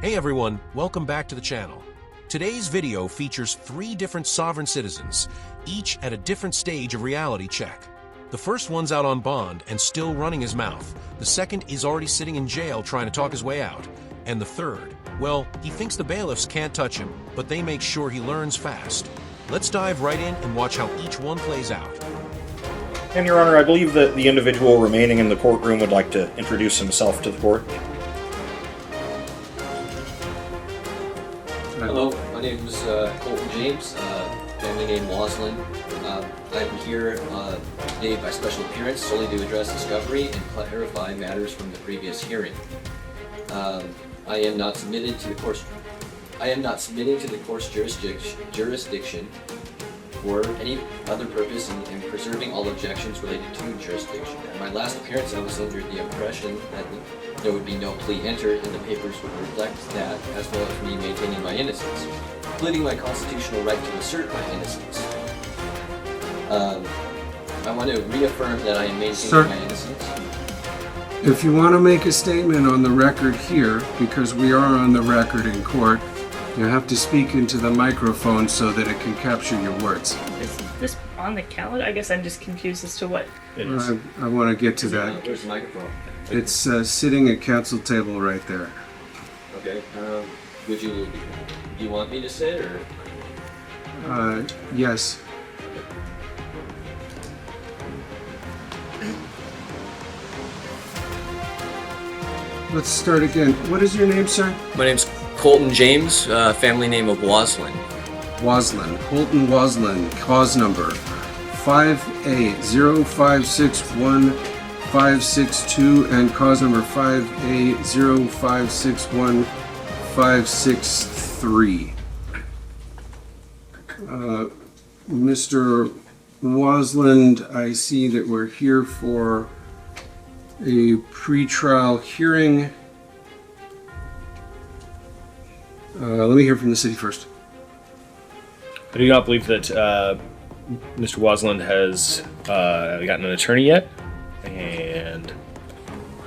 Hey everyone, welcome back to the channel. Today's video features 3 different sovereign citizens, each at a different stage of reality check. The first one's out on bond and still running his mouth. The second is already sitting in jail trying to talk his way out. And the third, well, he thinks the bailiffs can't touch him, but they make sure he learns fast. Let's dive right in and watch how each one plays out. And Your Honor, I believe that the individual remaining in the courtroom would like to introduce himself to the court. Hello, my name is Colton James, family name Waslin. I'm here today by special appearance solely to address discovery and clarify matters from the previous hearing. I am not submitting to the court's jurisdiction for any other purpose in preserving all objections related to jurisdiction. At my last appearance, I was under the impression that there would be no plea entered and the papers would reflect that, as well as me maintaining my innocence, including my constitutional right to assert my innocence. I want to reaffirm that I am maintaining my innocence. If you want to make a statement on the record here, because we are on the record in court, you have to speak into the microphone so that it can capture your words. Is this on the calendar? I guess I'm just confused as to what. I want to get to that. Where's the microphone? It's sitting at council table right there. Okay. Do you want me to sit or? Yes. Let's start again. What is your name, sir? My name's Colton James, family name of Waslin. Waslin. Colton Waslin. Cause number 5A0561562 and cause number 5A0561563. Mr. Waslin, I see that we're here for a pretrial hearing. Let me hear from the city first. I do not believe that Mr. Waslin has gotten an attorney yet, and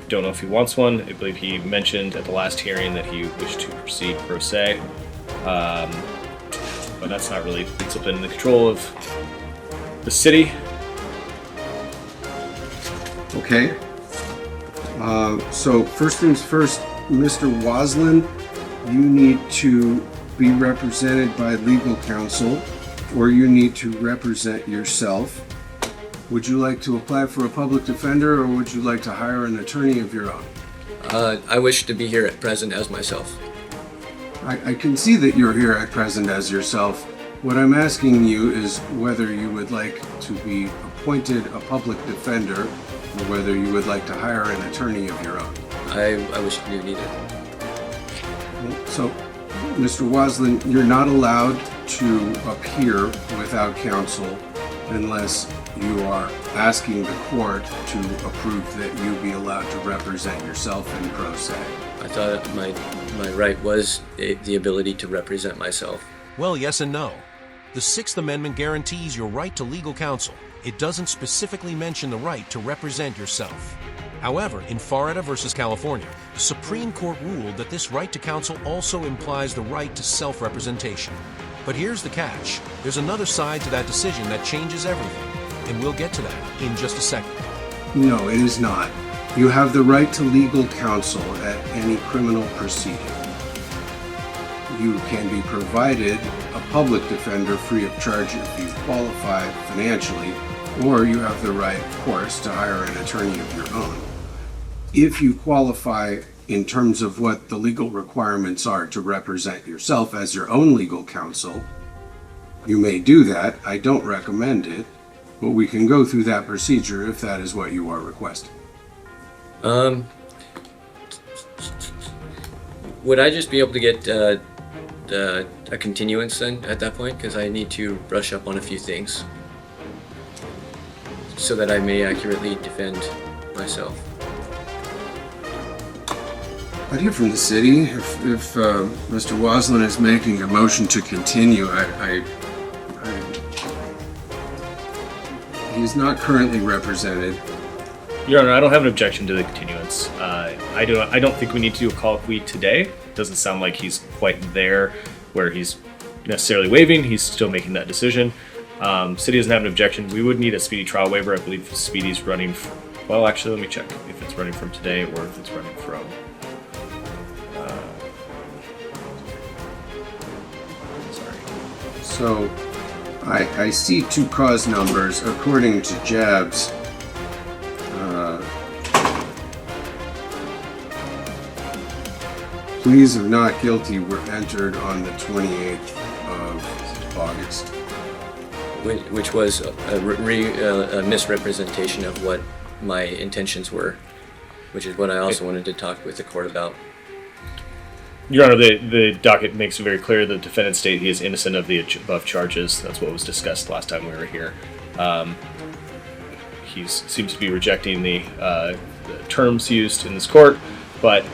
don't know if he wants one. I believe he mentioned at the last hearing that he wished to proceed pro se, but that's not really something in the control of the city. Okay. So first things first, Mr. Waslin, you need to be represented by legal counsel, or you need to represent yourself. Would you like to apply for a public defender, or would you like to hire an attorney of your own? I wish to be here at present as myself. I can see that you're here at present as yourself. What I'm asking you is whether you would like to be appointed a public defender, or whether you would like to hire an attorney of your own. I wish to be needed. So, Mr. Waslin, you're not allowed to appear without counsel unless you are asking the court to approve that you be allowed to represent yourself in pro se. I thought my right was the ability to represent myself. Well, yes and no. The Sixth Amendment guarantees your right to legal counsel. It doesn't specifically mention the right to represent yourself. However, in Faretta versus California, the Supreme Court ruled that this right to counsel also implies the right to self-representation. But here's the catch. There's another side to that decision that changes everything, and we'll get to that in just a second. No, it is not. You have the right to legal counsel at any criminal proceeding. You can be provided a public defender free of charge if you qualify financially, or you have the right, of course, to hire an attorney of your own. If you qualify in terms of what the legal requirements are to represent yourself as your own legal counsel, you may do that. I don't recommend it, but we can go through that procedure if that is what you are requesting. Would I just be able to get a continuance then at that point? Because I need to brush up on a few things so that I may accurately defend myself. I'd hear from the city. If Mr. Waslin is making a motion to continue, he's not currently represented. Your Honor, I don't have an objection to the continuance. I don't think we need to do a colloquy today. doesn't sound like he's quite there where he's necessarily waiving. He's still making that decision. City doesn't have an objection. We would need a speedy trial waiver. I believe Speedy's running. Well, actually, let me check if it's running from today or if it's running from. Sorry. So, I see two cause numbers according to Jabs. Pleas of not guilty were entered on the 28th of August. Which was a misrepresentation of what my intentions were, which is what I also wanted to talk with the court about. Your Honor, the docket makes it very clear the defendant stated he is innocent of the above charges. That's what was discussed last time we were here. He seems to be rejecting the terms used in this court, but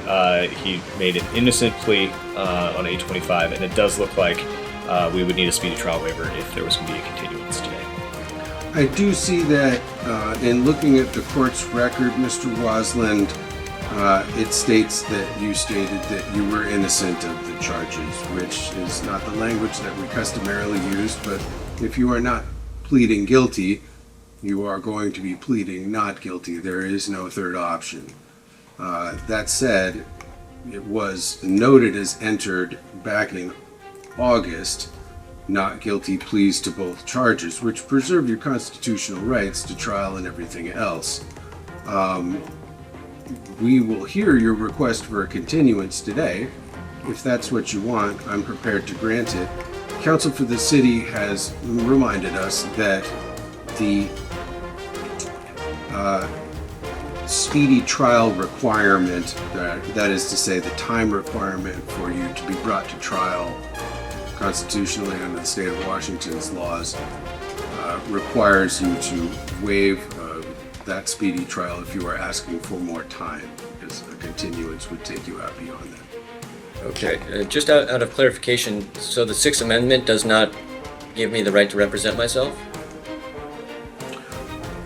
he made an innocent plea on 825, and it does look like we would need a speedy trial waiver if there was going to be a continuance today. I do see that in looking at the court's record, Mr. Wasland, it states that you stated that you were innocent of the charges, which is not the language that we customarily use, but if you are not pleading guilty, you are going to be pleading not guilty. There is no third option. That said, it was noted as entered back in August, not guilty pleas to both charges, which preserve your constitutional rights to trial and everything else. We will hear your request for a continuance today. If that's what you want, I'm prepared to grant it. Counsel for the city has reminded us that the speedy trial requirement, that is to say the time requirement for you to be brought to trial constitutionally under the state of Washington's laws, requires you to waive that speedy trial if you are asking for more time, because a continuance would take you out beyond that. Okay, just out of clarification, so the Sixth Amendment does not give me the right to represent myself?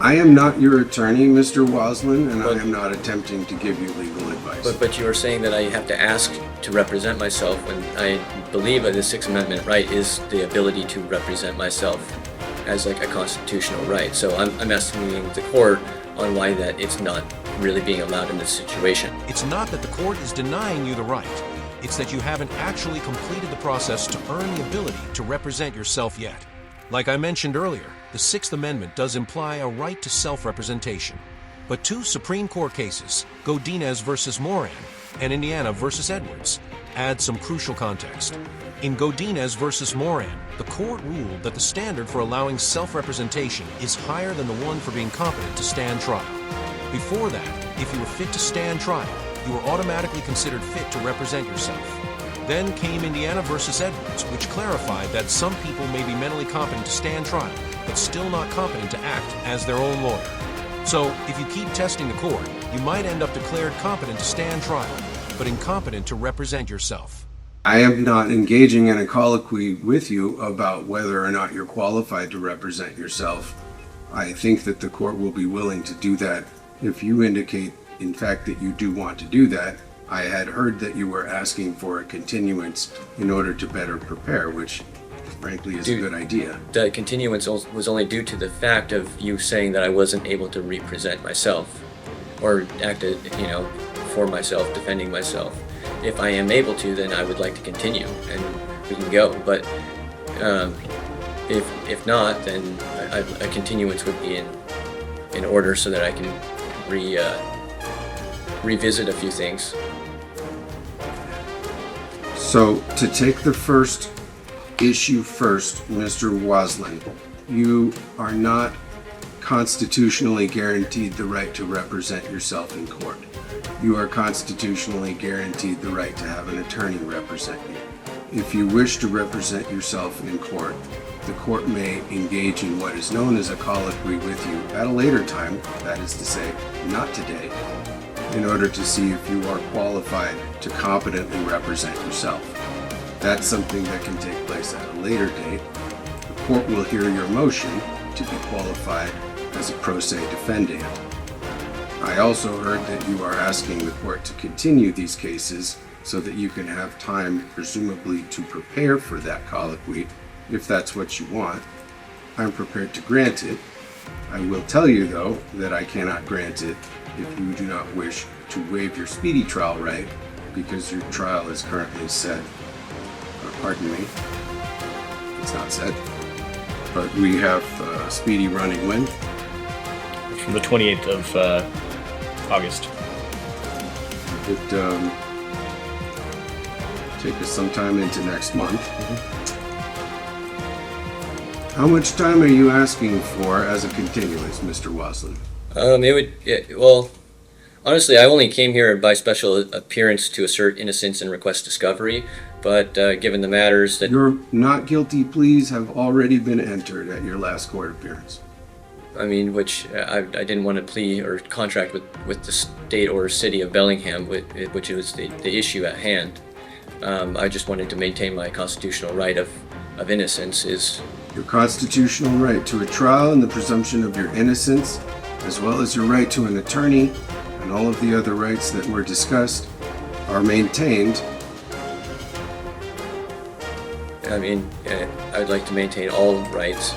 I am not your attorney, Mr. Wasland, and I am not attempting to give you legal advice. But you are saying that I have to ask to represent myself when I believe that the Sixth Amendment right is the ability to represent myself as like a constitutional right. So I'm asking the court on why that it's not really being allowed in this situation. It's not that the court is denying you the right. It's that you haven't actually completed the process to earn the ability to represent yourself yet. Like I mentioned earlier, the Sixth Amendment does imply a right to self-representation. But two Supreme Court cases, Godinez versus Moran and Indiana versus Edwards, add some crucial context. In Godinez versus Moran, the court ruled that the standard for allowing self-representation is higher than the one for being competent to stand trial. Before that, if you were fit to stand trial, you were automatically considered fit to represent yourself. Then came Indiana versus Edwards, which clarified that some people may be mentally competent to stand trial, but still not competent to act as their own lawyer. So, if you keep testing the court, you might end up declared competent to stand trial, but incompetent to represent yourself. I am not engaging in a colloquy with you about whether or not you're qualified to represent yourself. I think that the court will be willing to do that if you indicate, in fact, that you do want to do that. I had heard that you were asking for a continuance in order to better prepare, which frankly is a good idea. The continuance was only due to the fact of you saying that I wasn't able to represent myself or acted, for myself, defending myself. If I am able to, then I would like to continue and we can go. But if not, then a continuance would be in order so that I can revisit a few things. So, to take the first issue first, Mr. Wasland, you are not constitutionally guaranteed the right to represent yourself in court. You are constitutionally guaranteed the right to have an attorney represent you. If you wish to represent yourself in court, the court may engage in what is known as a colloquy with you at a later time, that is to say, not today, in order to see if you are qualified to competently represent yourself. That's something that can take place at a later date. The court will hear your motion to be qualified as a pro se defendant. I also heard that you are asking the court to continue these cases so that you can have time, presumably, to prepare for that colloquy, if that's what you want, I'm prepared to grant it. I will tell you, though, that I cannot grant it if you do not wish to waive your speedy trial right, because your trial is currently set. Pardon me, it's not set, but we have speedy running when? From the 28th of August. It take us sometime into next month. How much time are you asking for as a continuance, Mr. Waslin? Well, honestly, I only came here by special appearance to assert innocence and request discovery, but given the matters that... Your not guilty pleas have already been entered at your last court appearance. I mean, which I didn't want to plea or contract with the state or city of Bellingham, which was the issue at hand. I just wanted to maintain my constitutional right of innocence Your constitutional right to a trial and the presumption of your innocence, as well as your right to an attorney and all of the other rights that were discussed, are maintained. I mean, I would like to maintain all rights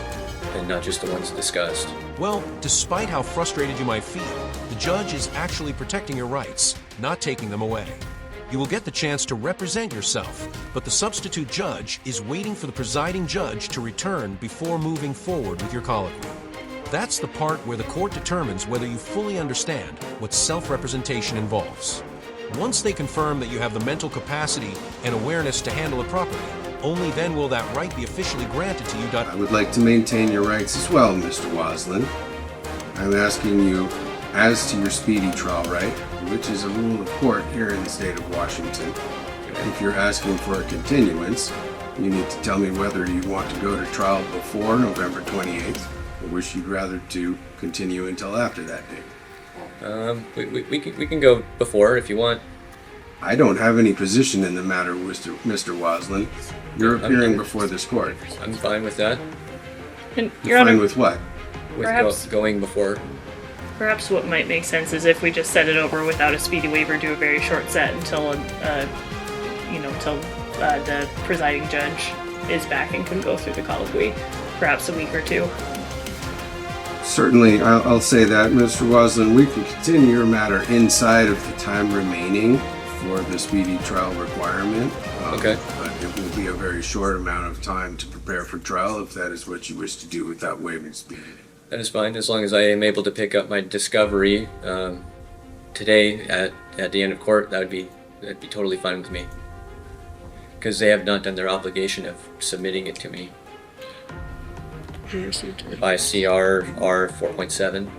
and not just the ones discussed. Well, despite how frustrated you might feel, the judge is actually protecting your rights, not taking them away. You will get the chance to represent yourself, but the substitute judge is waiting for the presiding judge to return before moving forward with your colloquy. That's the part where the court determines whether you fully understand what self-representation involves. Once they confirm that you have the mental capacity and awareness to handle it properly, only then will that right be officially granted to you. I would like to maintain your rights as well, Mr. Waslin. I'm asking you as to your speedy trial right, which is a rule of court here in the state of Washington. If you're asking for a continuance, you need to tell me whether you want to go to trial before November 28th, or wish you'd rather to continue until after that date. We can go before if you want. I don't have any position in the matter, Mr. Waslin. You're appearing before this court. I'm fine with that. And You're fine with what? With Perhaps- going before. Perhaps what might make sense is if we just set it over without a speedy waiver, do a very short set until, until the presiding judge is back and can go through the colloquy, perhaps a week or two. Certainly, I'll say that, Mr. Waslin. We can continue your matter inside of the time remaining for the speedy trial requirement. Okay. But it will be a very short amount of time to prepare for trial if that is what you wish to do without waiving speed. That is fine, as long as I am able to pick up my discovery today at the end of court. That'd be totally fine with me, because they have not done their obligation of submitting it to me by CR 4.7.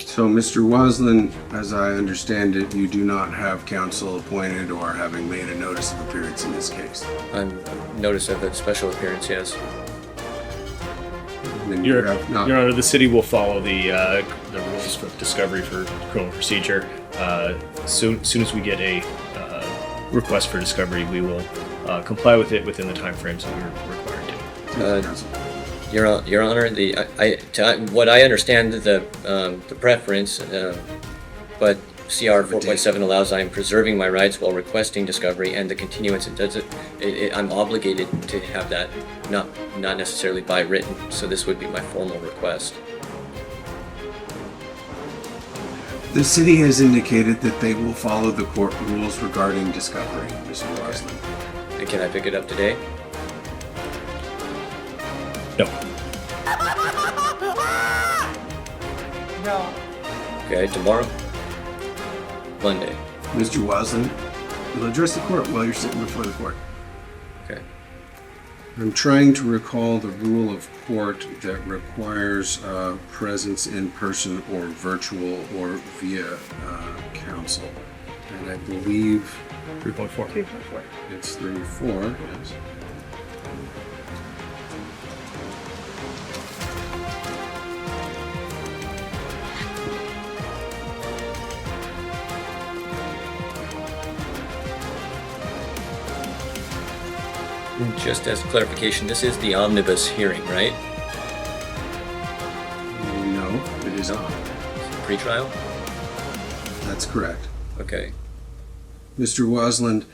So, Mr. Waslin, as I understand it, you do not have counsel appointed or having made a notice of appearance in this case. I'm notice of a special appearance, yes. Then you Your have not. Honor, the city will follow the rules for discovery for criminal procedure. Soon as we get a request for discovery, we will comply with it within the time frames that we're required to. Counsel. Your Honor, what I understand the preference, but CR 4.7 allows I am preserving my rights while requesting discovery, and the continuance I'm obligated to have that, not necessarily by written. So this would be my formal request. The city has indicated that they will follow the court rules regarding discovery, Mr. Waslin. And can I pick it up today? No. No. Okay, tomorrow? Monday. Mr. Waslin, you'll address the court while you're sitting before the court. Okay. I'm trying to recall the rule of court that requires presence in person or virtual or via counsel. And I believe 3.4. 3.4. it's 3-4. Yes. Just as clarification, this is the omnibus hearing, right? No, it is on. Pre-trial? That's correct. Okay. Mr. Waslin,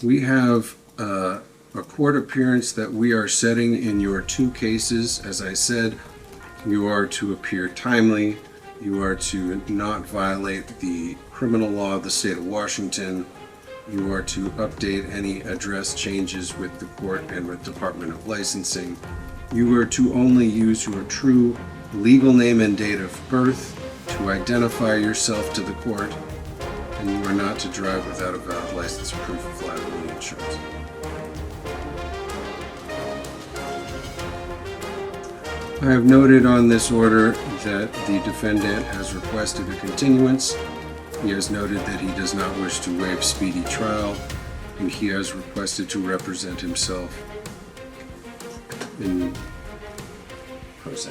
We have a court appearance that we are setting in your two cases. As I said, you are to appear timely. You are to not violate the criminal law of the state of Washington. You are to update any address changes with the court and with Department of Licensing. You are to only use your true legal name and date of birth to identify yourself to the court, and you are not to drive without a valid license or proof of liability insurance. I have noted on this order that the defendant has requested a continuance. He has noted that he does not wish to waive speedy trial, and he has requested to represent himself in pro se.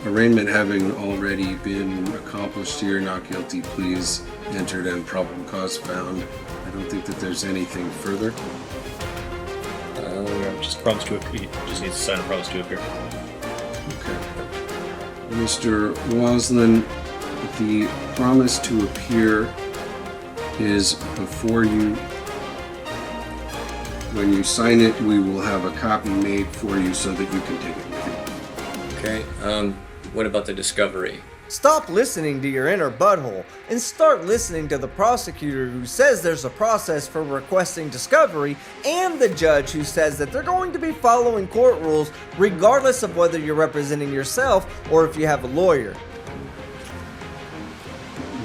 Arraignment having already been accomplished here, not guilty pleas entered and probable cause found. I don't think that there's anything further. Just promise to appear. Just needs to sign a promise to appear. Okay. Mr. Waslin, the promise to appear is before you. When you sign it, we will have a copy made for you so that you can take it with you. Okay, what about the discovery? Stop listening to your inner butthole and start listening to the prosecutor who says there's a process for requesting discovery and the judge who says that they're going to be following court rules regardless of whether you're representing yourself or if you have a lawyer.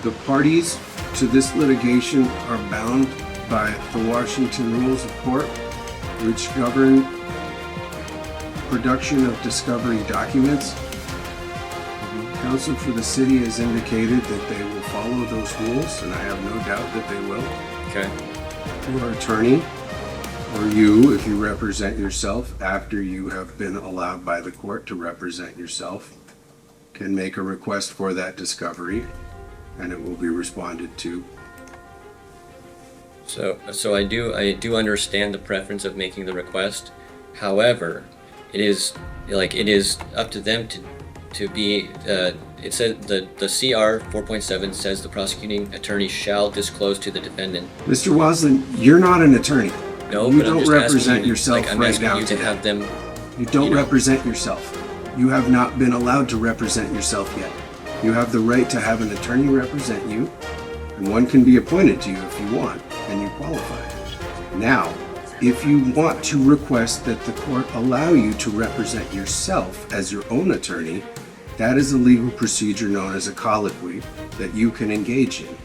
The parties to this litigation are bound by the Washington Rules of Court, which govern production of discovery documents. Counsel for the city has indicated that they will follow those rules, and I have no doubt that they will. Okay. Your attorney, or you, if you represent yourself after you have been allowed by the court to represent yourself, can make a request for that discovery, and it will be responded to. So I do understand the preference of making the request. However, it is up to them to be. It says the CR 4.7 says the prosecuting attorney shall disclose to the defendant. Mr. Waslin, you're not an attorney. No, you but I'm don't just represent asking you, yourself I'm right asking now you to today. have them. You don't you know. represent yourself. You have not been allowed to represent yourself yet. You have the right to have an attorney represent you, and one can be appointed to you if you want, and you qualify. Now, if you want to request that the court allow you to represent yourself as your own attorney, that is a legal procedure known as a colloquy that you can engage in.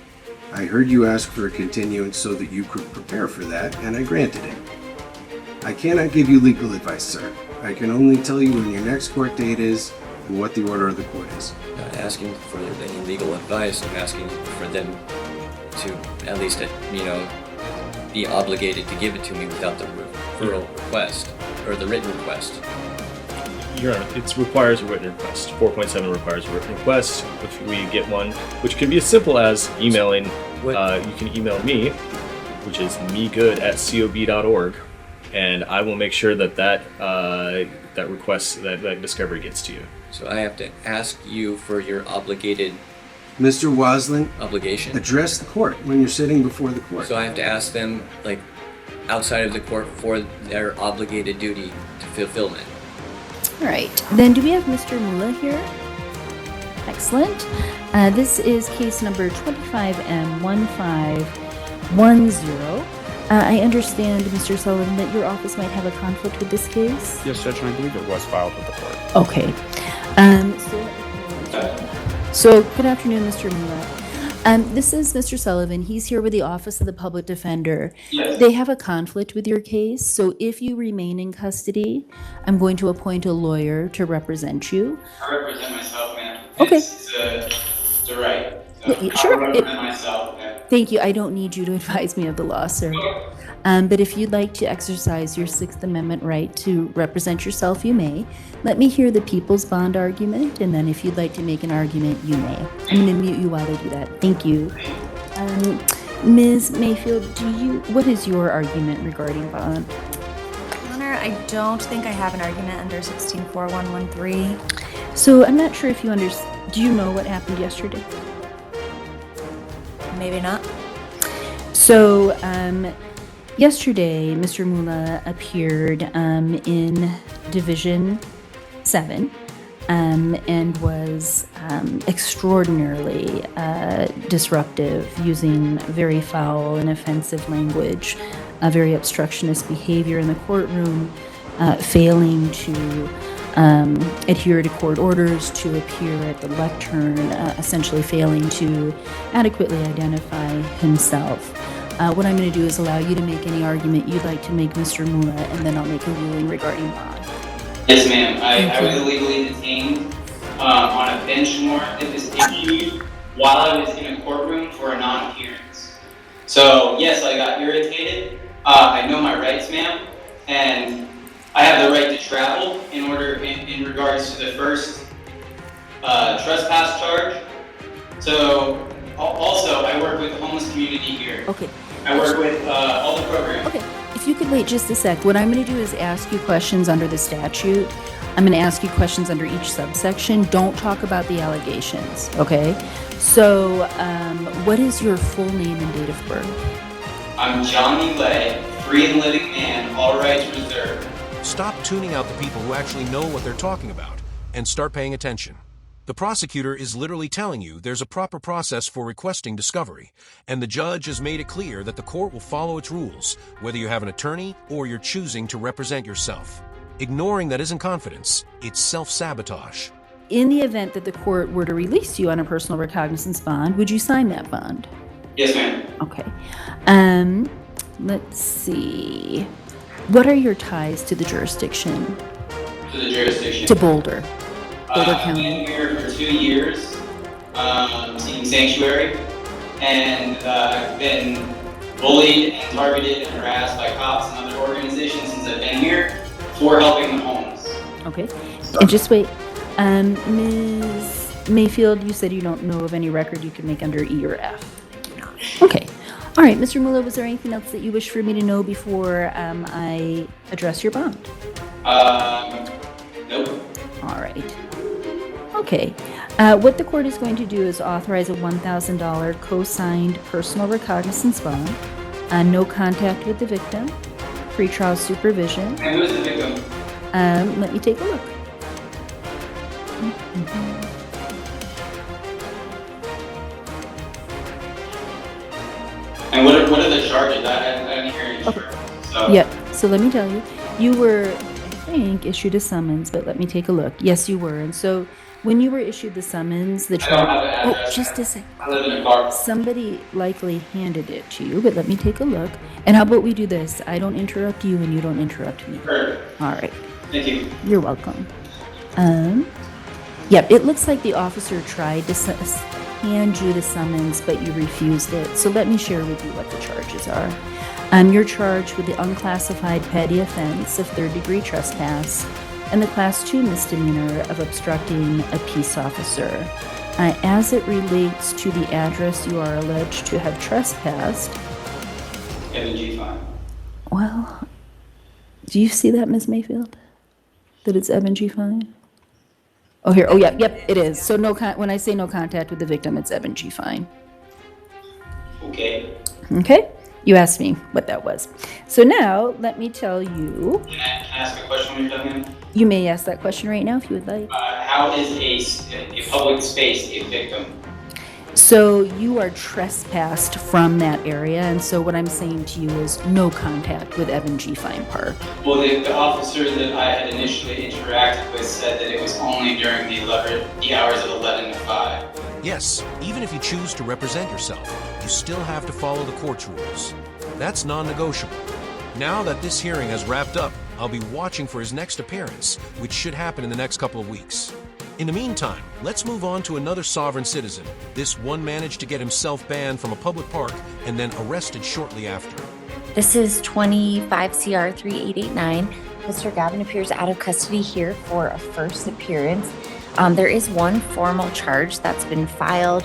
I heard you ask for a continuance so that you could prepare for that, and I granted it. I cannot give you legal advice, sir. I can only tell you when your next court date is and what the order of the court is. Not asking for any legal advice. I'm asking for them to at least, be obligated to give it to me without the referral request or the written request. Your Honor, it requires a written request. 4.7 requires a written request. If we get one, which can be as simple as emailing. You can email me, which is megood@cob.org, and I will make sure that request, that discovery gets to you. So I have to ask you for your obligated Mr. Waslin, obligation. address the court when you're sitting before the court. So I have to ask them, outside of the court, for their obligated duty to fulfillment. All right. Then do we have Mr. Mula here? Excellent. This is case number 25M1510. I understand, Mr. Sullivan, that your office might have a conflict with this case? Yes, Judge, and I believe it was filed with the court. Okay. So good afternoon, Mr. Mula. This is Mr. Sullivan. He's here with the Office of the Public Defender. Yes. They have a conflict with your case, so if you remain in custody, I'm going to appoint a lawyer to represent you. I represent myself, ma'am. Okay. It's the right. So Yeah, sure. I represent myself. Yeah. Thank you. I don't need you to advise me of the law, sir. But if you'd like to exercise your Sixth Amendment right to represent yourself, you may. Let me hear the people's bond argument, and then if you'd like to make an argument, you may. I'm going to mute you while I do that. Thank you. Ms. Mayfield, what is your argument regarding bond? Your Honor, I don't think I have an argument under 164113. So I'm not sure if you do you know what happened yesterday? maybe not. So, yesterday, Mr. Mula appeared in Division 7 and was extraordinarily disruptive, using very foul and offensive language, very obstructionist behavior in the courtroom, failing to adhere to court orders, to appear at the lectern, essentially failing to adequately identify himself. What I'm going to do is allow you to make any argument you'd like to make, Mr. Mula, and then I'll make a ruling regarding bond. Yes, ma'am. I was illegally detained on a bench warrant that was issued while I was in a courtroom for a non-appearance. So, yes, I got irritated. I know my rights, ma'am, and I have the right to travel in regards to the first trespass charge. So, also, I work with the homeless community here. Okay. I work with all the programs. Okay. If you could wait just a sec, what I'm going to do is ask you questions under the statute. I'm going to ask you questions under each subsection. Don't talk about the allegations, okay? So, what is your full name and date of birth? I'm Johnny Lay, free and living man, all rights reserved. Stop tuning out the people who actually know what they're talking about and start paying attention. The prosecutor is literally telling you there's a proper process for requesting discovery, and the judge has made it clear that the court will follow its rules, whether you have an attorney or you're choosing to represent yourself. Ignoring that isn't confidence, it's self-sabotage. In the event that the court were to release you on a personal recognizance bond, would you sign that bond? Yes, ma'am. Okay. Let's see. What are your ties to the jurisdiction? To the jurisdiction. To Boulder. Boulder I've County. been here for 2 years, seeking sanctuary, and I've been bullied and targeted and harassed by cops and other organizations since I've been here for helping the homeless. Okay. And just wait. Ms. Mayfield, you said you don't know of any record you can make under E or F. I do not. Okay. All right, Mr. Mula, was there anything else that you wish for me to know before I address your bond? Nope. All right. Okay. What the court is going to do is authorize a $1,000 co-signed personal recognizance bond, no contact with the victim, pretrial supervision. And who's the victim? Let me take a look. And what are the charges? I didn't hear any charges. So. Yep. So let me tell you, you were, I think, issued a summons, but let me take a look. Yes, you were. And so when you were issued the summons, the I don't have an address. Oh, just a sec. I live in a car. Somebody likely handed it to you, but let me take a look. And how about we do this? I don't interrupt you and you don't interrupt me. Perfect. All right. Thank you. You're welcome. Yep, it looks like the officer tried to hand you the summons, but you refused it. So let me share with you what the charges are. You're charged with the unclassified petty offense of third-degree trespass and the Class 2 misdemeanor of obstructing a peace officer. As it relates to the address you are alleged to have trespassed, Kevin G. Fine. well, do you see that, Ms. Mayfield? That it's Evan G. Fine? Oh, here. Oh, yep, it is. So when I say no contact with the victim, it's Evan G. Fine. Okay. Okay? You asked me what that was. So now, let me tell you. Can I ask a question when you're done, ma'am? You may ask that question right now if you would like. How is a public space a victim? So you are trespassed from that area, and so what I'm saying to you is no contact with Evan G. Fine Park. Well, the officer that I had initially interacted with said that it was only during the hours of 11 to 5. Yes, even if you choose to represent yourself, you still have to follow the court's rules. That's non-negotiable. Now that this hearing has wrapped up, I'll be watching for his next appearance, which should happen in the next couple of weeks. In the meantime, let's move on to another sovereign citizen. This one managed to get himself banned from a public park and then arrested shortly after. This is 25 CR 3889. Mr. Gavin appears out of custody here for a first appearance. There is one formal charge that's been filed.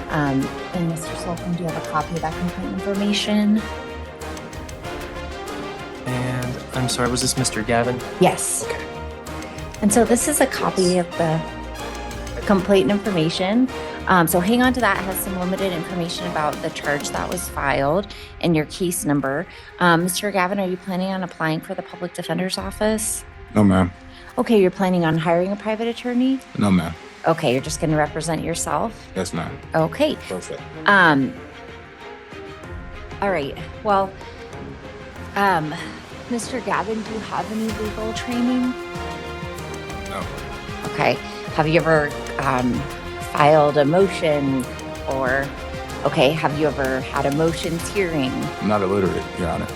And Mr. Slocum, do you have a copy of that complaint information? And I'm sorry, was this Mr. Gavin? Yes. And so this is a copy of the complaint information. So hang on to that. It has some limited information about the charge that was filed and your case number. Mr. Gavin, are you planning on applying for the public defender's office? No, ma'am. Okay, you're planning on hiring a private attorney? No, ma'am. Okay, you're just going to represent yourself? Yes, ma'am. Okay. Perfect. All right. Well, Mr. Gavin, do you have any legal training? No. Okay. Have you ever filed a motion or, okay, have you ever had a motions hearing? I'm not illiterate, Your Honor.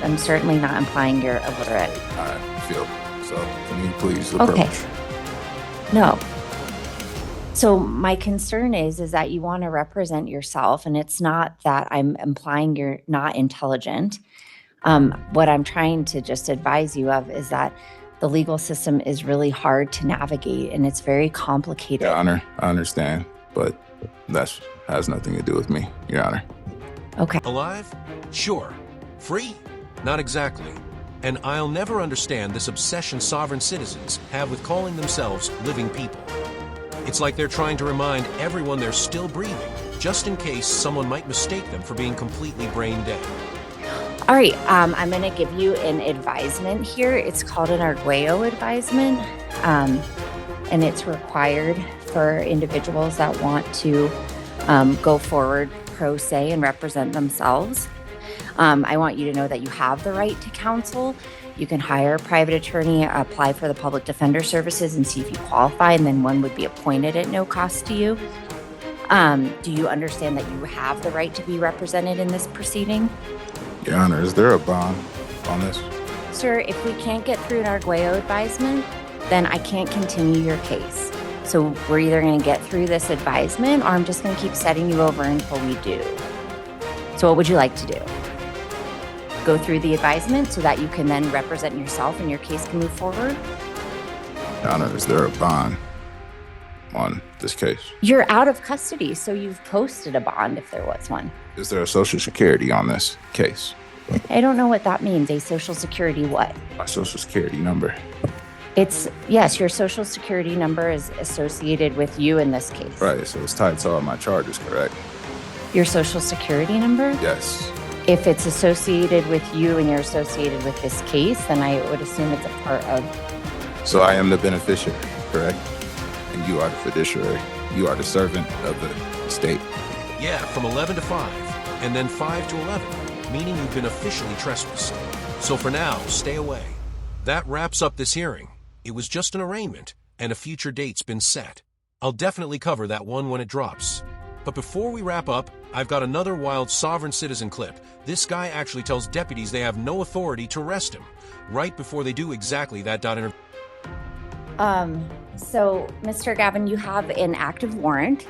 I'm certainly not implying you're illiterate. I feel so. Can you please Okay. approach? No. So my concern is that you want to represent yourself, and it's not that I'm implying you're not intelligent. What I'm trying to just advise you of is that the legal system is really hard to navigate and it's very complicated. Your Honor, I understand, but that has nothing to do with me, Your Honor. Okay. Alive? Sure. Free? Not exactly. And I'll never understand this obsession sovereign citizens have with calling themselves living people. It's like they're trying to remind everyone they're still breathing, just in case someone might mistake them for being completely brain dead. All right, I'm going to give you an advisement here. It's called an Arguello advisement, and it's required for individuals that want to go forward pro se and represent themselves. I want you to know that you have the right to counsel. You can hire a private attorney, apply for the public defender services and see if you qualify, and then one would be appointed at no cost to you. Do you understand that you have the right to be represented in this proceeding? Your Honor, is there a bond on this? Sir, if we can't get through an Arguello advisement, then I can't continue your case. So we're either going to get through this advisement or I'm just going to keep setting you over until we do. So what would you like to do? Go through the advisement so that you can then represent yourself and your case can move forward? Your Honor, is there a bond on this case? You're out of custody, so you've posted a bond if there was one. Is there a social security on this case? I don't know what that means. A social security what? My social security number. It's, yes, your social security number is associated with you in this case. Right, so it's tied to all my charges, correct? Your social security number? Yes. If it's associated with you and you're associated with this case, then I would assume it's a part of... So I am the beneficiary, correct? And you are the fiduciary. You are the servant of the state. Yeah, from 11 to 5, and then 5 to 11, meaning you've been officially trespassed. So for now, stay away. That wraps up this hearing. It was just an arraignment, and a future date's been set. I'll definitely cover that one when it drops. But before we wrap up, I've got another wild sovereign citizen clip. This guy actually tells deputies they have no authority to arrest him, right before they do exactly that. So, Mr. Gavin, you have an active warrant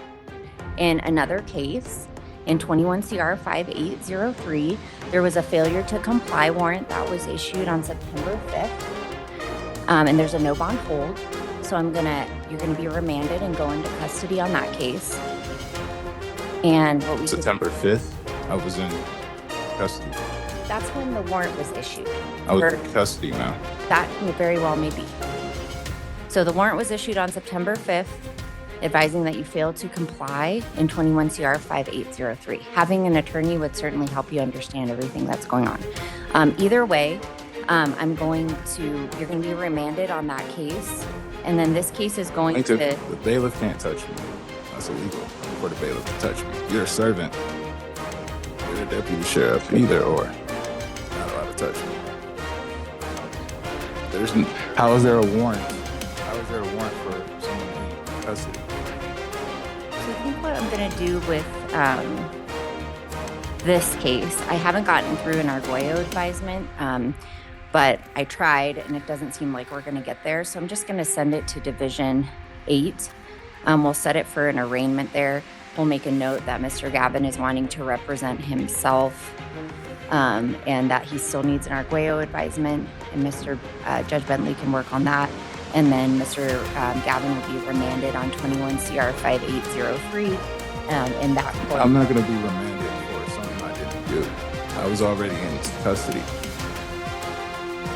in another case in 21 CR 5803. There was a failure to comply warrant that was issued on September 5th. And there's a no bond hold. So you're gonna be remanded and go into custody on that case. And what we September 5th, I was in custody. That's when the warrant was issued. I was in custody now. That very well may be. So the warrant was issued on September 5th, advising that you failed to comply in 21 CR 5803. Having an attorney would certainly help you understand everything that's going on. Either way, you're going to be remanded on that case. And then this case is going to... The bailiff can't touch me. That's illegal for the bailiff to touch me. You're a servant. You're a deputy sheriff, either or. Not allowed to touch me. How is there a warrant? How is there a warrant for someone in custody? So I think what I'm going to do with this case, I haven't gotten through an Arguello advisement, but I tried and it doesn't seem like we're going to get there. So I'm just going to send it to Division 8. We'll set it for an arraignment there. We'll make a note that Mr. Gavin is wanting to represent himself and that he still needs an Arguello advisement, and Mr. Judge Bentley can work on that. And then Mr. Gavin will be remanded on 21 CR 5803 in that court. I'm not going to be remanded for something I didn't do. I was already in custody.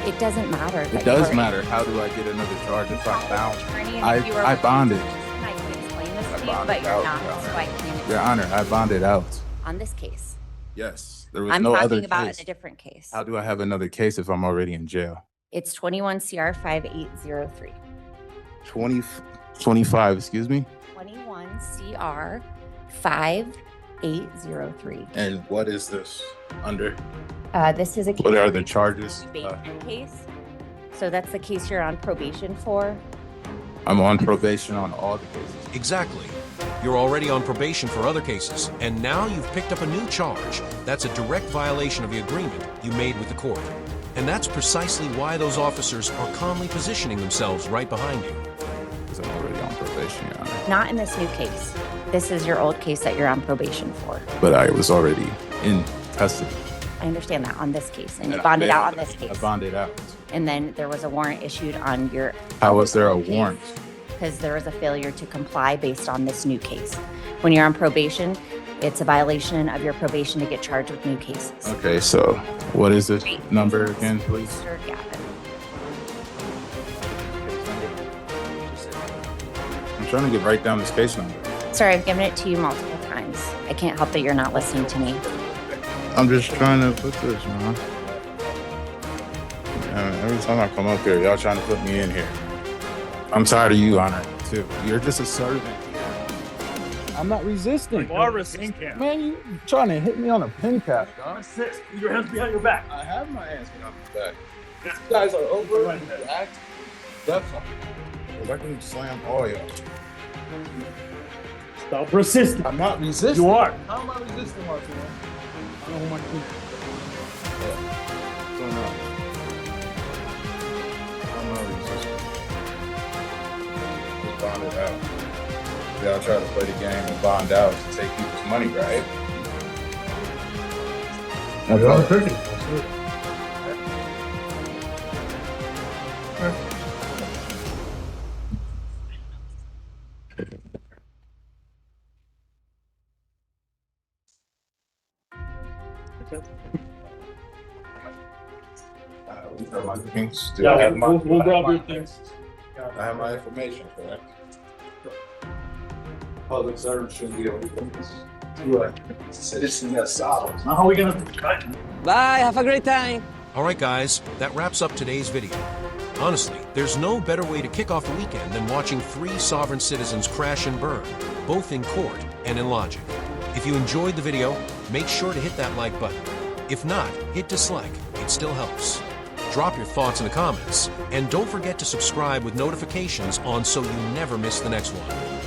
It doesn't matter. It does matter. How do I get another charge if I'm bound? I bonded. Can I explain this? you, bonded but you're out, not, Your so Honor. I can't Your Honor, I bonded out. on this case. Yes, there was I'm no talking other about case. in a different case. How do I have another case if I'm already in jail? It's 21 CR 5803. 25, excuse me? 21 CR 5803. And what is this under? This is a case. What are the charges? Case. So that's the case you're on probation for. I'm on probation on all the cases. Exactly. You're already on probation for other cases, and now you've picked up a new charge. That's a direct violation of the agreement you made with the court. And that's precisely why those officers are calmly positioning themselves right behind you. Because I'm already on probation, Your Honor. Not in this new case. This is your old case that you're on probation for. But I was already in custody. I understand that on this case, and you I bonded out on bailed. this case. I bonded out. And then there was a warrant issued on your. How was there a warrant? Because there was a failure to comply based on this new case. When you're on probation, it's a violation of your probation to get charged with new cases. Okay, so what is this number again, please? Mr. Gavin. I'm trying to get right down this case number. Sorry, I've given it to you multiple times. I can't help that you're not listening to me. I'm just trying to put this, man. Every time I come up here, y'all trying to put me in here. I'm tired of you, Honor, too. You're just a servant. I'm not resisting. You are resisting. Man, you trying to hit me on a pin cap, dog. Resist. Put your hands behind your back. I have my hands behind my back. You guys are over and act. That's I can slam all y'all. Stop resisting. I'm not resisting. You are. How am I resisting, Martin? I don't want to. I'm not resisting. Just bond it out. Y'all try to play the game and bond out to take people's money, right? That's all perfect. My things. Yeah, we'll grab your things. I have my information, correct? Public servant shouldn't be able to do this. You are a citizen that's solid. Now how are we gonna Bye, have a great time. All right, guys, that wraps up today's video. Honestly, there's no better way to kick off the weekend than watching 3 sovereign citizens crash and burn, both in court and in logic. If you enjoyed the video, make sure to hit that like button. If not, hit dislike. It still helps. Drop your thoughts in the comments, and don't forget to subscribe with notifications on so you never miss the next one.